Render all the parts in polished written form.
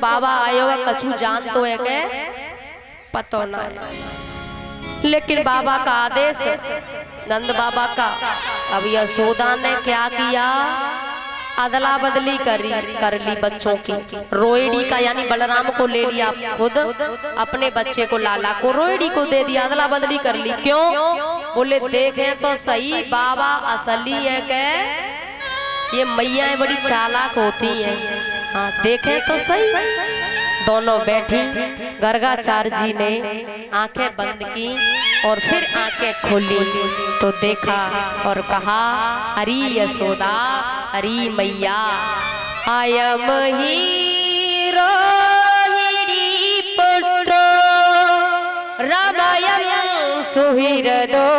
बाबा आयो है कछु जान तो है के पतो ना है, लेकिन बाबा का आदेश, नंद बाबा का। अब यशोदा ने क्या किया, अदला बदली कर ली बच्चों की। रोहिणी का यानी बलराम को ले लिया खुद, अपने बच्चे को लाला को रोहिणी को दे दिया, अदला बदली कर ली। क्यों? बोले देखें तो सही बाबा असली है के ये मैया बड़ी चालाक होती हैं। हाँ देखें तो सही। दोनों बैठी, गर्गाचार्य जी ने आंखें बंद की और फिर आंखें खोली तो देखा और कहा, हरी यशोदा हरी मैया, आयम ही रोहिणी पुत्रो रमयं सुहृदो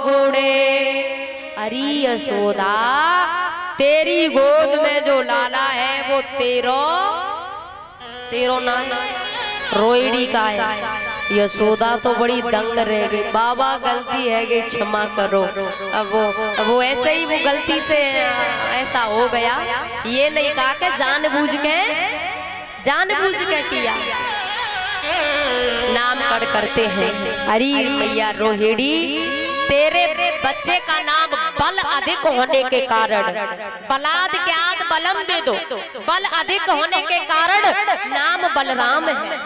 गुणे। हरी यशोदा तेरी गोद में जो लाला है वो तेरो नाम रोहिणी का है। यशोदा तो बड़ी दंग रह गई, बाबा गलती है कि क्षमा करो। अब वो ऐसे ही वो गलती से ऐसा हो गया, ये नहीं कहा कि जानबूझ के किया। नाम करते हैं, हरी मैया रोहिणी तेरे बच्चे का नाम बल अधिक होने के कारण, बलाद ज्ञात बलम दे दो, बल अधिक होने के कारण नाम बलराम है।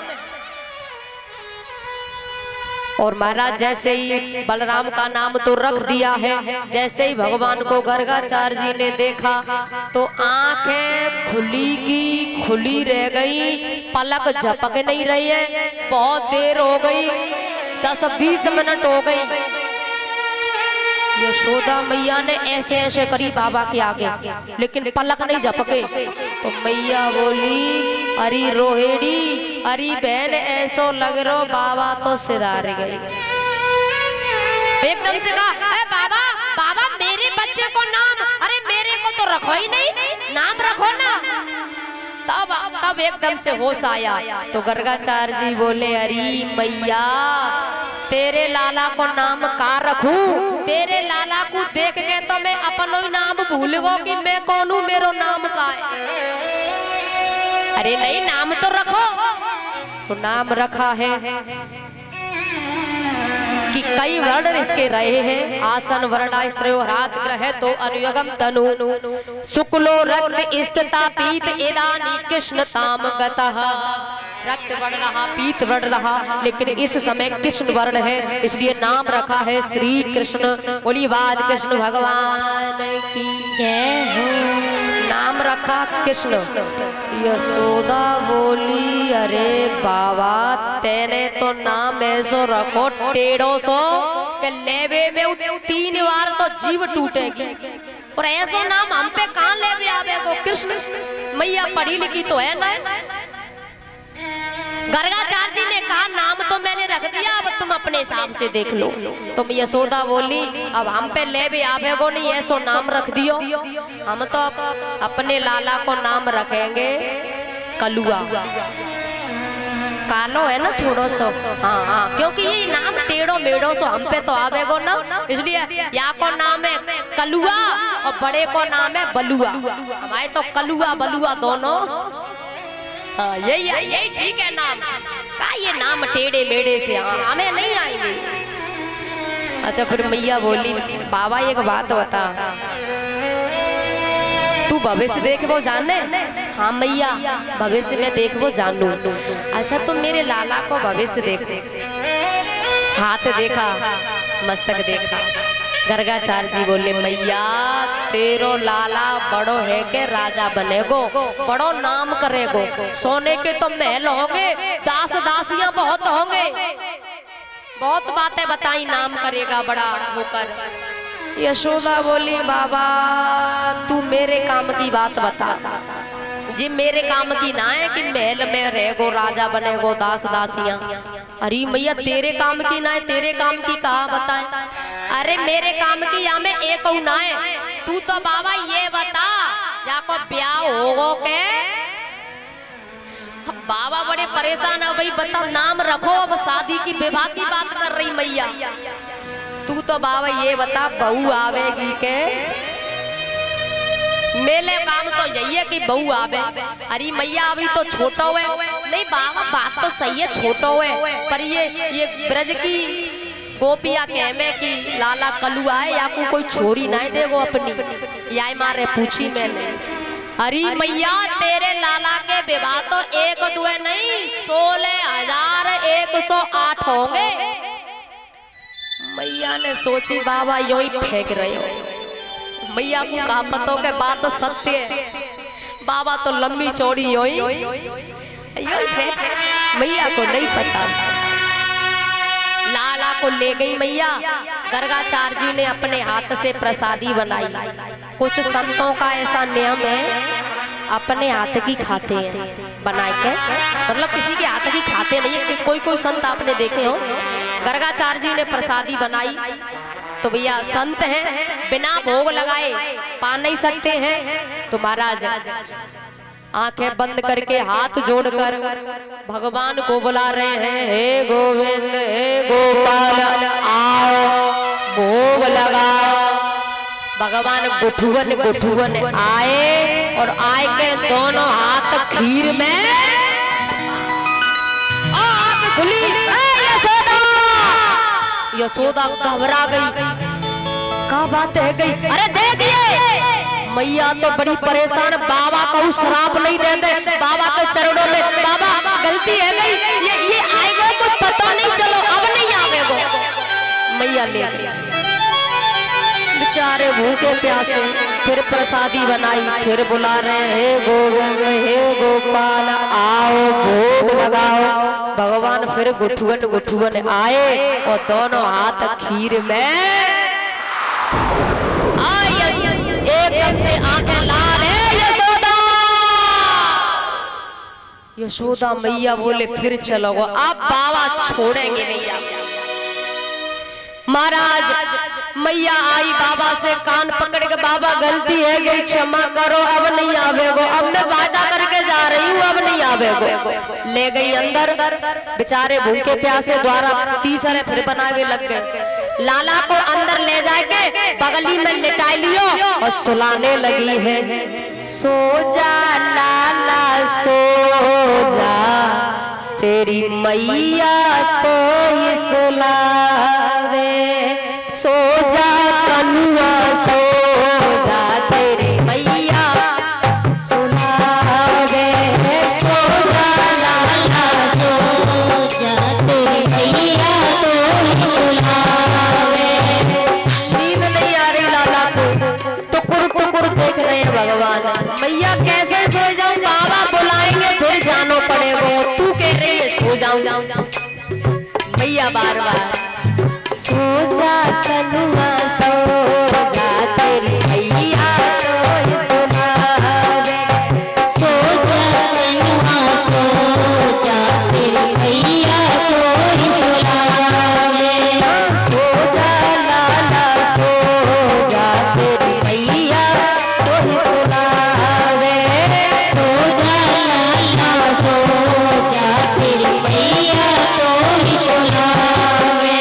और महाराज जैसे ही बलराम का नाम तो रख दिया है, जैसे ही भगवान को गर्गाचार्य जी ने देखा तो आंखें खुली की खुली रह गई, पलक झपक नहीं रही है। बहुत देर हो गई, 10-20 मिनट हो गई। यशोदा मैया ने ऐसे ऐसे करी बाबा के आगे, लेकिन पलक नहीं झपके। तो मैया बोली, अरे रोहिणी अरे बहन ऐसो लग रो बाबा तो सिधार गई। एकदम से कहा, बाबा बाबा मेरे बच्चे को नाम, अरे मेरे को तो रखो ही नहीं, नाम रखो ना। तब एकदम से होश आया तो गर्गाचार्य जी बोले, अरे मैया तेरे लाला को नाम का रखूं? तेरे लाला को देख के तो मैं अपनो ही नाम भूल गो कि मैं कौन हूं, मेरो नाम का है। अरे नहीं नाम तो रखो। तो नाम रखा है कि कई वर्ण इसके रहे हैं, आसन वर्ण स्त्रियो रात ग्रह तो अनुयुगम तनु, शुक्लो रक्त स्थिता पीत इदानी कृष्ण ताम गतः। रक्त बढ़ रहा पीत बढ़ रहा, लेकिन इस समय कृष्ण वर्ण है, इसलिए नाम रखा है श्री कृष्ण। बोली बात कृष्ण भगवान की जय हो। नाम रखा कृष्ण। यशोदा बोली, अरे बाबा तेने तो नाम ऐसो रखो टेढ़ो सो कि लेवे में 3 बार तो जीव टूटेगी, और ऐसो नाम हम पे कहाँ लेवे आवे को। कृष्ण मैया पढ़ी लिखी तो है ना। गर्गाचार्य जी ने कहा नाम तो मैंने रख दिया, अब तुम अपने हिसाब से देख लो। तुम यशोदा बोली, अब हम पे ले भी आवे वो नहीं, ऐसो नाम रख दियो। हम तो अपने लाला को नाम रखेंगे कलुआ, कालो है ना थोड़ो सो। हाँ क्योंकि ये नाम टेढ़ो मेढ़ो सो हम पे तो आवेगो ना, इसलिए या को नाम है कलुआ और बड़े को नाम है बलुआ। हमारे तो कलुआ बलुआ दोनों। हाँ यही ठीक है नाम का, ये नाम टेढ़े मेढ़े से हमें नहीं आएंगे। अच्छा फिर मैया बोली, बाबा एक बात बता, तू भविष्य देख वो जाने? हाँ मैया भविष्य में देख वो जानू। अच्छा तो मेरे लाला को भविष्य देख। हाथ देखा, मस्तक देखा। गर्गाचार्य जी बोले, मैया तेरो लाला बड़ो है के राजा बनेगो, बड़ो नाम करेगो, सोने के तो महल होंगे, दास दासियां बहुत होंगे, बहुत बातें बताई, नाम करेगा बड़ा होकर। यशोदा बोली, बाबा तू मेरे काम की बात बता। जी मेरे काम की ना है कि महल में रहेगो, राजा बनेगो, दास दासियां। अरे मैया तेरे काम की ना है, तेरे काम की कहा बताएं? अरे मेरे काम की या में एक ना है, तू तो बाबा ये बता या को ब्याह होगो के? बाबा बड़े परेशान है, भाई बताओ नाम रखो, अब शादी की विवाह की बात कर रही मैया। तू तो बाबा ये बता बहू आवेगी के? मेले काम तो यही है कि बहू आवे। अरे मैया अभी तो छोटा हुए। नहीं बाबा बात तो सही है, छोटा हुए, पर ये ब्रज की गोपिया कह में कि लाला कलू आए या कोई छोरी नहीं देगो अपनी या मारे पूछी मैंने। अरे मैया तेरे लाला के विवाह तो 1-2 नहीं 16,108 होंगे। मैया ने सोची बाबा यो ही फेंक रहे हो। मैया को कहा पतो के बात तो सत्य है, बाबा तो लंबी चौड़ी यो ही फेंक। मैया को नहीं पता। लाला को ले गई मैया। गर्गाचार्य जी ने अपने हाथ से प्रसादी बनाई। कुछ संतों का ऐसा नियम है अपने हाथ की खाते हैं बना के, मतलब किसी के हाथ की खाते नहीं है। कोई संत आपने देखे हो। गर्गाचार्य जी ने प्रसादी बनाई तो भैया संत हैं बिना भोग लगाए पा नहीं सकते हैं। तो महाराज आंखें बंद करके हाथ जोड़कर भगवान को बुला रहे हैं, हे गोविंद हे गोपाल आओ भोग लगाओ। भगवान गुठुवन आए और आए के दोनों हाथ खीर में आंख खुली। यशोदा घबरा गई। क्या बात है गई? अरे देखिए मैया तो बड़ी परेशान। बाबा को श्राप नहीं देते, बाबा के चरणों में बाबा गलती है गई, ये आएगा तो पता नहीं, चलो अब नहीं आवेगो। मैया ले गई। बेचारे भूखे प्यासे फिर प्रसादी बनाई, फिर बुला रहे हे गोविंद हे गोपाल आओ भोग लगाओ। भगवान फिर गुठुवन आए और दोनों हाथ खीर में एकदम से आंखें लाल है। यशोदा मैया बोले फिर चलो, अब बाबा छोड़ेंगे नहीं आप। महाराज मैया आई बाबा से कान पकड़ के, बाबा गलती है गई क्षमा करो, अब नहीं आवेगो, अब मैं वादा करके जा रही हूँ, अब नहीं आवेगो। ले गई अंदर। बेचारे भूखे प्यासे द्वारा तीसरे फिर बनावे लग गए। लाला को अंदर ले जाके बगली में लिटाई लियो और सुलाने लगी है। सो जा लाला सो जा तेरी मैया तो ही सुलावे। सो जा कनुआ सो जा तेरी मैया सुलावे। सो जा लाला सो जा तेरी मैया तो ही सुलावे। नींद नहीं आ रही लाला को, टुकुर देख रहे हैं भगवान। मैया कैसे सो जाऊं, बाबा बुलाएंगे फिर जानो पड़ेगा, तू कह रही है सो जाऊं। मैया बार बार सो जा कनुआ सो जा तेरी मैया तो ही सुलावे। सो जा कनुआ सो जा तेरी मैया तो ही सुलावे। सो जा लाला सो जा तेरी मैया तो ही सुलावे। सो जा लाला सो जा तेरी मैया तो ही सुलावे।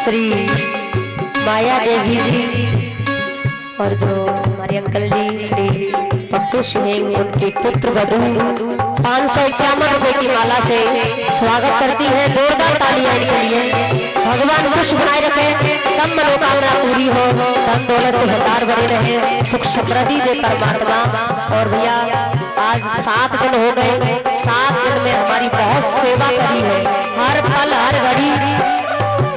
श्री माया देवी जी और जो हमारे अंकल जी श्री पप्पू सिंह उनके पुत्र वधू 551 रुपए की माला से स्वागत करती है। जोरदार तालियां इनके लिए। भगवान खुश बनाए रखे, सब मनोकामना पूरी हो, धन दौलत से भंडार भरे रहे, सुख समृद्धि दे परमात्मा। और भैया आज 7 दिन हो गए, 7 दिन में हमारी बहुत सेवा करी है। हर पल हर घड़ी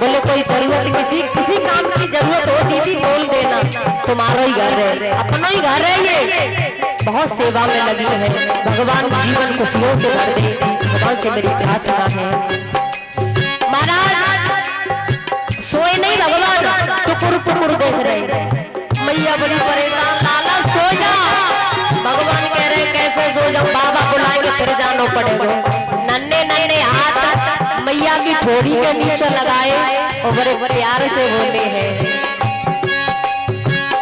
बोले कोई जरूरत किसी काम की जरूरत होती थी बोल देना, तुम्हारा ही घर है, अपना ही घर है ये। बहुत सेवा में लगी है। भगवान जीवन खुशियों से भर दे, भगवान से मेरी प्रार्थना है। महाराज सोए नहीं भगवान, टुकुर टुकुर देख रहे। मैया बड़ी परेशान, लाला सो जा। भगवान कह रहे कैसे सो जाऊं, बाबा बुलाएंगे फिर जानो पड़ेगा। नन्हे नन्हे हाथ मैया की ठोड़ी के नीचे लगाए और बड़े प्यार से बोले हैं,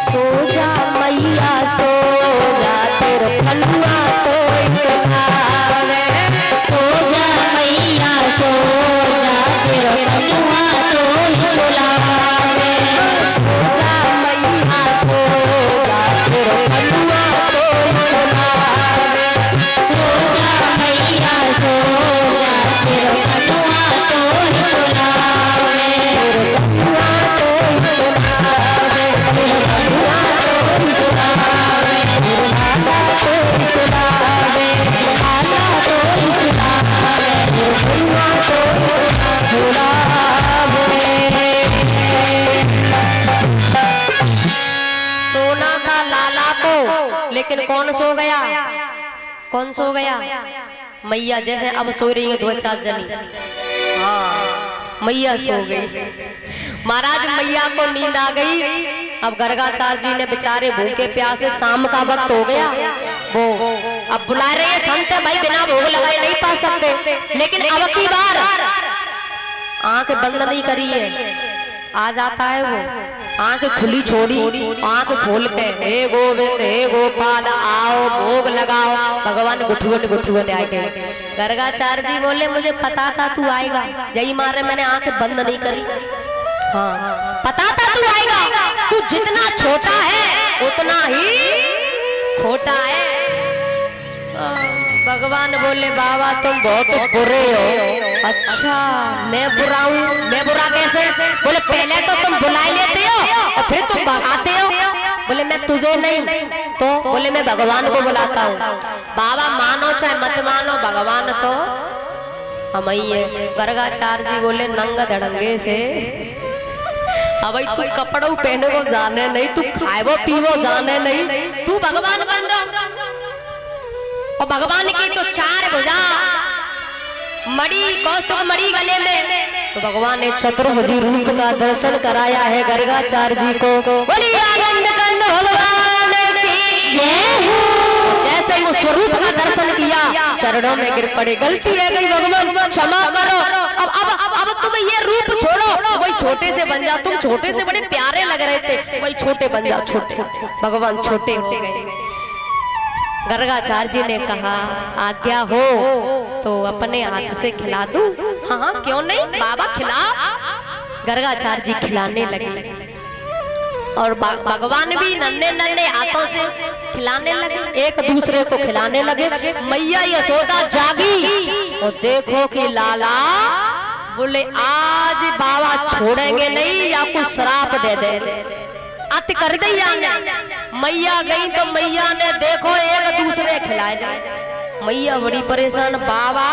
सो जा मैया सो जा, तेरे फलुआ तो सुनावे। सो जा मैया सो जा, तेरे फलुआ तो सुनावे। सो जा मैया सो जा, तेरे फलुआ तो सुनावे। सो जा मैया सो जा, तेरे फलुआ तो सुनावे। सोना था लाला को, लेकिन कौन सो गया? कौन सो गया? मैया। जैसे अब सो रही है 2-4 जनी, हाँ मैया सो गई। महाराज मैया को नींद आ गई। अब गर्गाचार्य जी ने बेचारे भूखे प्यासे, शाम का वक्त हो गया, वो अब बुला रहे हैं संत है भाई, बिना भोग लगाए नहीं पा सकते। लेकिन अब की बार आंख बंद नहीं करी है, आ जाता है वो, आंख खुली छोड़ी, आंख खोल के हे गोविंद हे गोपाल आओ भोग लगाओ। भगवान गुठुअन गुठुअन आए गए। गर्गाचार्य जी बोले मुझे पता था तू आएगा, यही मारे मैंने आंख बंद नहीं करी। हाँ पता था तू आएगा, तू जितना छोटा है उतना ही खोटा है। भगवान बोले बाबा तुम बहुत बुरे हो। अच्छा मैं बुरा हूँ? मैं बुरा कैसे? बोले पहले तो तुम बुलाई लेते हो और फिर तुम भगाते हो। बोले मैं तुझे नहीं तो? बोले मैं भगवान को बुलाता हूँ। बाबा मानो चाहे मत मानो, भगवान तो हम ही है। गर्गाचार्य जी बोले नंग धड़ंगे से, अब तू कपड़ों पहने को जाने नहीं, तू खाए पीवो जाने नहीं, तू भगवान बन रहा। और भगवान की तो 4 भुजा, मणि कौस्तुभ मणि गले में, तो भगवान ने चतुर्भुजी रूप का दर्शन कराया है गर्गाचार्य जी को। बोलिए आनंद कंद भगवान की जय हो। जैसे ही उस स्वरूप का दर्शन किया, चरणों में गिर पड़े, गलती है गई भगवान क्षमा करो। अब तुम ये रूप छोड़ो, वही छोटे से बन जाओ। तुम छोटे से बड़े प्यारे लग रहे थे, वही छोटे बन जाओ। छोटे भगवान छोटे हो गए। गर्गाचार्य जी ने कहा आज्ञा हो तो अपने हाथ से खिला दूं? हाँ क्यों नहीं बाबा खिला। गर्गाचार्य जी खिलाने लगे और भगवान भी नन्हे नन्हे हाथों से खिलाने लगे, एक दूसरे को खिलाने लगे। मैया यशोदा जागी और देखो कि लाला बोले आज बाबा छोड़ेंगे नहीं या कुछ श्राप दे दे। अति कर दी मैया गई तो मैया ने देखो एक दूसरे खिलाए। मैया बड़ी परेशान, बाबा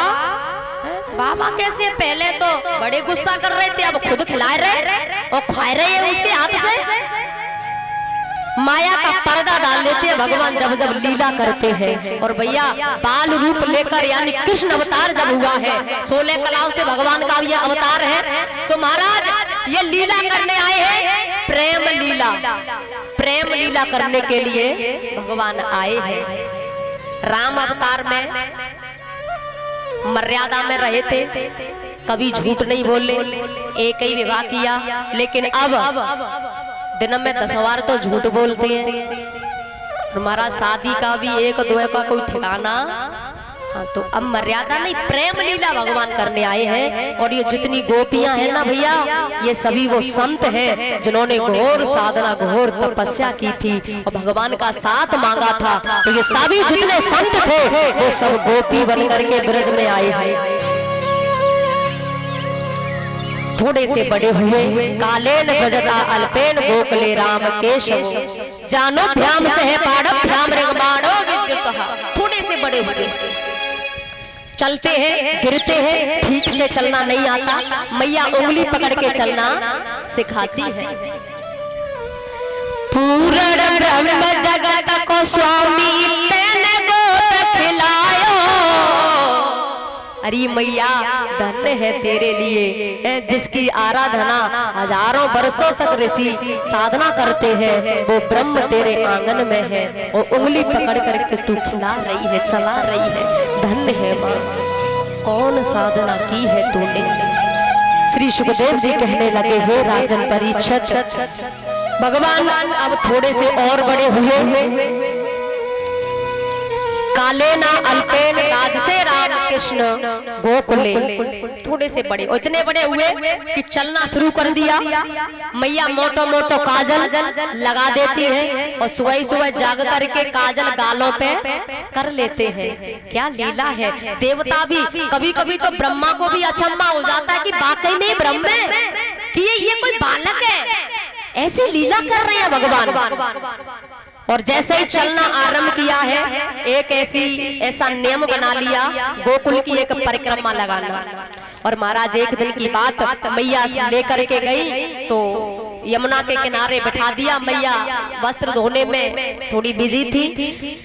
बाबा कैसे? पहले तो बड़े गुस्सा कर रहे थे, अब खुद खिला रहे और खा रहे हैं उसके हाथ से। माया का पर्दा डाल देते हैं भगवान जब जब लीला करते हैं। और भैया बाल रूप लेकर यानी कृष्ण अवतार जब हुआ है, 16 कलाओं से भगवान का ये अवतार है, तो महाराज ये लीला करने आए हैं, प्रेम लीला। प्रेम लीला करने के लिए भगवान आए हैं। राम अवतार में मर्यादा में रहे थे, कभी झूठ नहीं बोले, एक ही विवाह किया। लेकिन अब दिन में 10 बार तो झूठ बोलते हैं। हमारा शादी का भी 1-2 का कोई ठिकाना। हाँ तो अब मर्यादा नहीं, प्रेम लीला भगवान करने आए हैं। और ये जितनी गोपियां हैं ना भैया, ये सभी वो संत हैं जिन्होंने घोर साधना घोर तपस्या की थी और भगवान का साथ मांगा था। तो ये सभी जितने संत थे वो सब गोपी बन करके ब्रज में आए हैं। थोड़े से बड़े हुए कालेन भजता अल्पेन गोकले राम केशव जानो भ्याम से है पाड़ो भ्याम रिगमाणो विद्युतः। थोड़े से बड़े हुए चलते हैं, गिरते हैं, ठीक से चलना नहीं आता, मैया उंगली पकड़ के चलना सिखाती है। पूर्ण ब्रह्म जगत को स्वामी तेने गोद खिलायो। अरे मैया धन्य है तेरे लिए जिसकी आराधना हजारों बरसों तक ऋषि साधना करते हैं, वो ब्रह्म तेरे आंगन में है और उंगली पकड़ करके तू खिला रही है, चला रही है। धन्य है माँ, कौन साधना की है तूने। श्री सुखदेव जी कहने लगे, हे राजन परीक्षित, भगवान अब थोड़े से और बड़े हुए, काले ना अल्पेन राजसे राम कृष्ण गोकुले, थोड़े से बड़े, इतने बड़े हुए कि चलना शुरू कर दिया। मैया मोटो मोटो काजल लगा देती है और सुबह सुबह जाग करके काजल गालों पे कर लेते हैं। क्या लीला है। देवता भी कभी कभी तो ब्रह्मा को भी अचंभा हो जाता है कि वाकई में ब्रह्म है कि ये कोई बालक है, ऐसी लीला कर रहे हैं भगवान। और जैसे ही चलना आरंभ किया है, एक ऐसा नियम बना लिया, गोकुल की एक परिक्रमा लगाना। और महाराज एक दिन की बात, मैया लेकर के गई तो यमुना के किनारे बैठा दिया। मैया वस्त्र धोने में थोड़ी बिजी थी।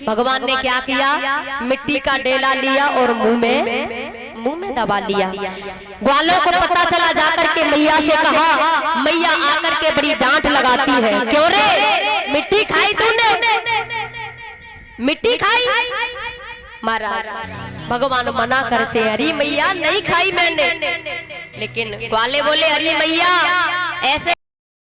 भगवान ने क्या किया, मिट्टी का डेला लिया और मुंह में दबा लिया। ग्वालों को पता चला, जाकर के मैया से कहा। मैया आकर के बड़ी डांट लगाती है, क्यों रे मिट्टी खाई तूने, मिट्टी खाई। महाराज भगवान मना करते, अरे मैया नहीं खाई मैंने। लेकिन ग्वाले बोले, अरे मैया ऐसे